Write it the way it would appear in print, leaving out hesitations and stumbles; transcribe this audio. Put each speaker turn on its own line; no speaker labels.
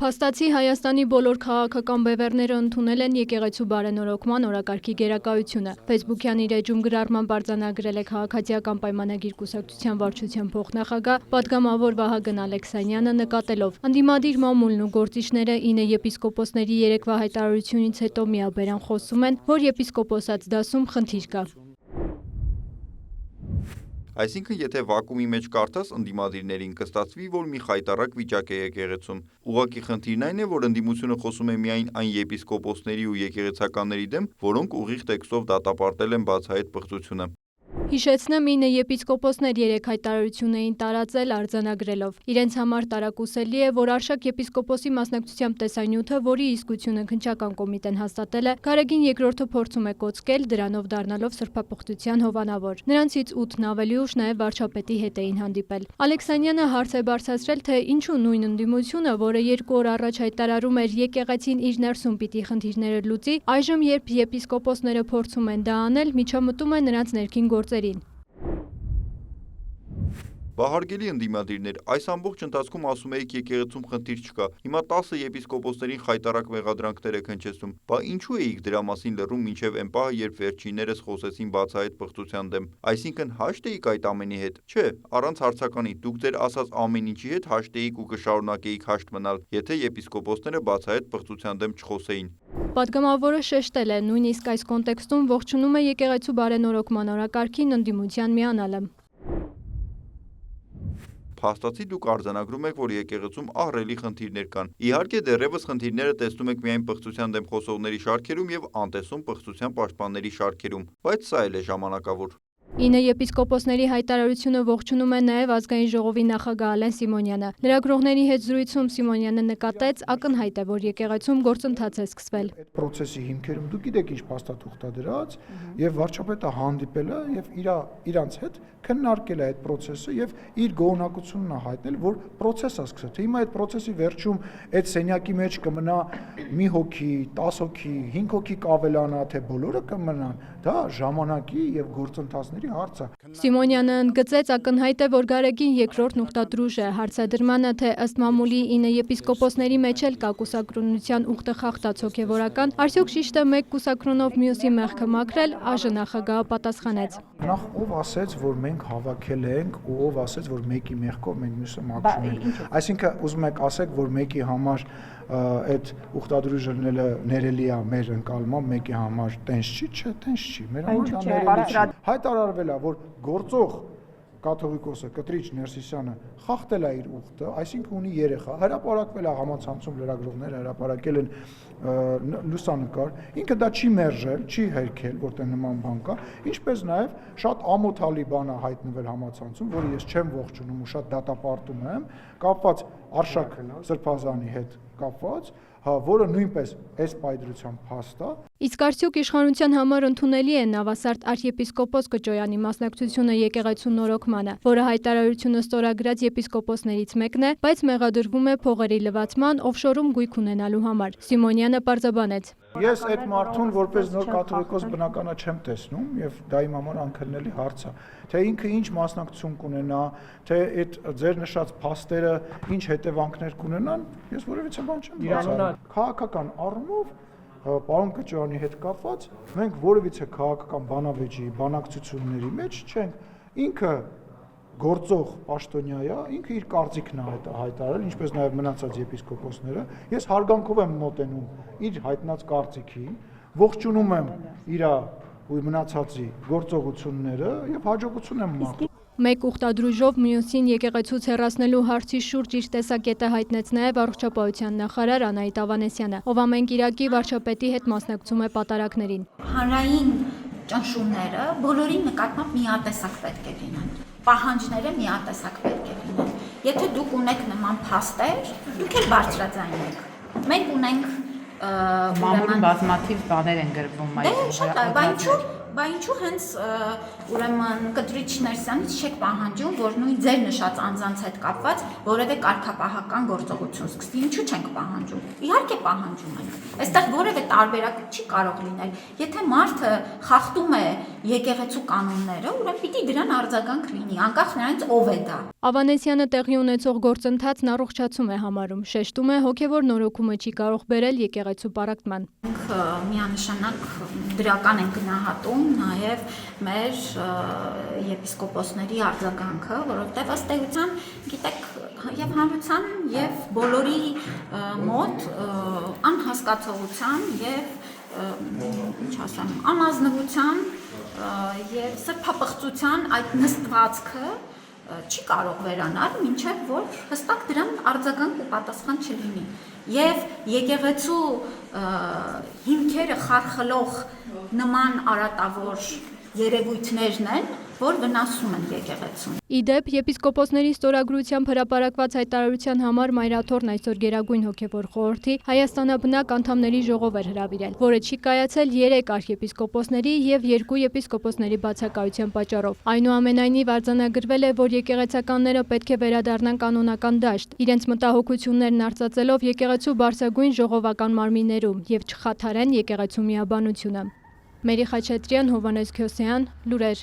Փաստացի Հայաստանի բոլոր քաղաքական բևեռները ընդունել են եկեղեցու բարենորոգման օրակարգի գերակայությունը։ Ֆեյսբուքյան իր էջում գրառման արձանագրել է քաղաքացիական պայմանագիր կուսակցության վարչության փոխնախագահ պատգամավոր Վահագն Ալեքսանյանը նկատելով. ընդդիմադիր մամուլն ու գործիչները 9 եպիսկոպոսների երեկվա հայտարարությունից հետո միաբերան խոսում են, որ եպիսկոպոսաց դասում խնդիր կա։
Այսինքն, եթե վակուումի մեջ կարդաս ընդդիմադիրներին, կստացվի, որ մի խայտառակ վիճակ է եկեղեցում։ Ուղղակի խնդիրն այն է, որ ընդդիմությունը խոսում է միայն այն եպիսկոպոսների ու եկեղեցականների դեմ, որոնք ուղիղ տեքստով դատապարտել են բացահայտ պղծությունը։
Հիշեցնեմ, 9 եպիսկոպոսներ երեք հայտարարություն էին տարածել արձանագրելով. իրենց համար տարակուսելի է, որ Արշակ եպիսկոպոսի մասնակցությամբ տեսանյութը, որի իսկությունը քննչական կոմիտեն հաստատել է, Գարեգին II-ը փորձում է կոծկել, դրանով դառնալով սրբապղծության հովանավոր։ Նրանցից 8-ն ավելի ուշ նաև վարչապետի հետ էին հանդիպել։ Ալեքսանյանը հարց է բարձրացրել, թե ինչու նույն ընդդիմությունը, որը 2 օր առաջ հայտարարում էր եկեղեցին իր ներսում պիտի խնդիրները լուծի, այժմ երբ եպիսկոպոսները փորձում են դա անել, միջամտում է նրանց ներքին գործերին։
Բահարգելի ընդդիմադիրներ, այս ամբողջ ընթացքում ասում եք եկեղեցում խնդիր չկա։ Հիմա 10 եպիսկոպոսներին խայտառակ մեղադրանքներ եք հնչեցնում։ Բա ինչու էիք դրա մասին լռում մինչև այն պահը, երբ վերջիններս խոսեցին բացահայտ պղծության դեմ։ Այսինքն հաշտ էիք այդ ամենի հետ։ Չէ, առանց հարցականի, դուք ձեր ասած ամեն ինչի հետ հաշտ էիք ու կշարունակեիք հաշտ մնալ, եթե եպիսկոպոսները բացահայտ պղծության դեմ չխոսեին։
Պատգամավորը շեշտել է, նույնիսկ այս կոնտեքստում ողջունում է եկեղեցու բարենորոգման օրակարգին ընդդիմության միանալը։
Փաստացի դուք արձանագրում եք, որ եկեղեցում ահռելի խնդիրներ կան։ Իհարկե, դեռևս խնդիրները տեսնում եք միայն պղծության դեմ խոսողների շարքերում եւ անտեսում պղծության պաշտպանների շարքերում, բայց սա էլ է ժամանակավոր։
9 եպիսկոպոսների հայտարարությունը ողջունում է նաև ազգային ժողովի նախագահ Ալեն Սիմոնյանը։ Լրագրողների հետ զրույցում Սիմոնյանը նկատեց, ակնհայտ է, որ եկեղեցում գործընթաց է սկսվել։
Այդ process-ի հիմքերում դուք գիտեք ինչ փաստաթուղթ է դրած, եւ վարչապետը հանդիպել է եւ իրանց հետ քննարկել է այդ process-ը եւ իր գոհունակությունն է հայտնել, որ process-ը սկսել։ Թե հիմա այդ process-ի վերջում այդ սենյակի մեջ կմնա մի հոգի, 10 հոգի, 5 հոգի կավելանա, թե բոլորը կմնան, դա ժամանակի եւ գործընթացների հարց է։
Սիմոնյանը ընդգծեց, ակնհայտ է, որ Գարեգին II-ն ուխտադրուժ է։ Հարցադրմանը, թե ըստ մամուլի 9 եպիսկոպոսների մեջ էլ կա կուսակրոնության ուխտը խախտած հոգևորական, արդյոք ճիշտ է մեկ կուսակրոնով մյուսի մեղքը մաքրել, ԱԺ նախագահը պատասխանեց։
Նախ ով ասեց, որ մենք հավաքել ենք ու ով ասեց, որ մեկի մեղքով մենք մյուսը մաքրում ենք։ Այսինքն ուզում եք ասեք, որ մեկի համար այդ ուխտադրուժը ներելի է մեր ընկալմամբ, մեկի համար տենց չի, չէ, տենց չի։ Մեր համար դա ներելի չի։ Հայտարարվել է, որ գործող կաթողիկոսը Կտրիչ Ներսիսյանը խախտել է իր ուխտը, այսինքն ունի երեխա, հրապարակվել է համացանցում լրագրողները հրապարակել են լուսանկար, ինքը դա չի մերժել, չի հերքել, որտեղ նման բան կա, ինչպես նաև շատ ամոթալի բան է հայտնվել համացանցում, որը ես չեմ ողջունում ու շատ դատապարտում եմ, կապված Արշակ Սրբազանի հետ կապված, որը նույնպես այս պայծրությամբ փաստ է։
Իսկ արդյոք իշխանության համար ընդունելի է Նավասարդ արքեպիսկոպոս Կճոյանի մասնակցությունը եկեղեցու նորոգմանը, որը հայտարարությունը ստորագրած եպիսկոպոսներից մեկն է, բայց մեղադրվում է փողերի լվացման, օֆշորում գույք ունենալու համար։ Սիմոնյանը պարզաբանեց.
Ես այդ մարդուն որպես նոր կաթողիկոս բնականա չեմ տեսնում եւ դա իմ համար անքննելի հարց է, թե ինքը ինչ մասնակցություն կունենա, թե այդ ձեր նշած փաստերը ինչ հետևանքներ կունենան, ես որևիցե բան չեմ բացառում։ Քաղաքական առումով պարոն Կճոյանի հետ կապված մենք որևիցե քաղաքական բանավեճի, բանակցությունների մեջ չենք, ինքը գործող պաշտոնյա է, ինքը իր կարծիքն է հայտարարել, ինչպես նաև մնացած եպիսկոպոսները։ Ես հարգանքով եմ մոտենում իր հայտնած կարծիքին, ողջունում եմ իր ու մնացածի գործողությունները եւ հաջողություն եմ մաղթում։
Մեկ ուխտադրուժով մյուսին եկեղեցուց հեռացնելու հարցի շուրջ իր տեսակետը հայտնեց նաև առողջապահության նախարար Անահիտ Ավանեսյանը, ով ամեն կիրակի վարչապետի հետ մասնակցում է պատարակներին։
Հանրային ճնշումները բոլորի նկատմամբ միատեսակ պետք է լինեն, պահանջները միատեսակ պետք է լինեն։ Եթե դուք ունեք նման փաստեր, դուք էլ բարձրաձայն եք։ Մենք ունենք
մամուլում բազմաթիվ բաներ են գրվում այդ։
Դե շատ, բայց ինչու Բա ինչու հենց ուրեմն կտրիչ ներսյանից չեք պահանջում, որ նույն ձեր նշած անձանց հետ կապված որևէ կարգապահական գործողություն սկսվի, ինչու չենք պահանջում։ Իհարկե պահանջում ենք։ Այստեղ որևէ տարբերակ չի կարող լինել։ Եթե մարդը խախտում է եկեղեցու կանոնները, ուրեմն պիտի դրան արձագանք լինի, անկախ նրանից ով է դա։
Ավանեսյանը տեղի ունեցող գործընթացն առողջացում է համարում, շեշտում է հոգևոր նորոգումը չի կարող բերել եկեղեցու պառակտման։
Միանշանակ դրական են գնահատում նաև մեր եպիսկոպոսների արձագանքը, որովհետև ըստ էության, գիտեք, եւ հանրության եւ բոլորի մոտ անհասկացողության եւ ինչ ասեմ, անազնվության եւ սրբապղծության այդ նստվածքը չի կարող վերանալ, մինչև որ հստակ դրան արձագանք ու պատասխան չլինի։ Եվ եկեղեցու հիմքերը խարխլող նման արատավոր երևույթներն են, որ վնասում են եկեղեցուն։
Իդեպ, եպիսկոպոսների ստորագրությամբ հրապարակված հայտարարության համար Մայրաթորն այսօր Գերագույն հոգևոր խորհրդի Հայաստանաբնակ անդամների ժողով էր հրավիրել, որը չի կայացել 3 արքեպիսկոպոսների եւ 2 եպիսկոպոսների բացակայության պատճառով։ Այնուամենայնիվ արձանագրվել է, որ եկեղեցականները պետք է վերադառնան կանոնական դաշտ, իրենց մտահոգություններն արծածելով եկեղեցու բարձրագույն ժողովական մարմիններում եւ չխաթարեն եկեղեցու միաբանությունը։ Մերի Խաչատրյան, Հովհաննես Քյոսեյան, լուրեր։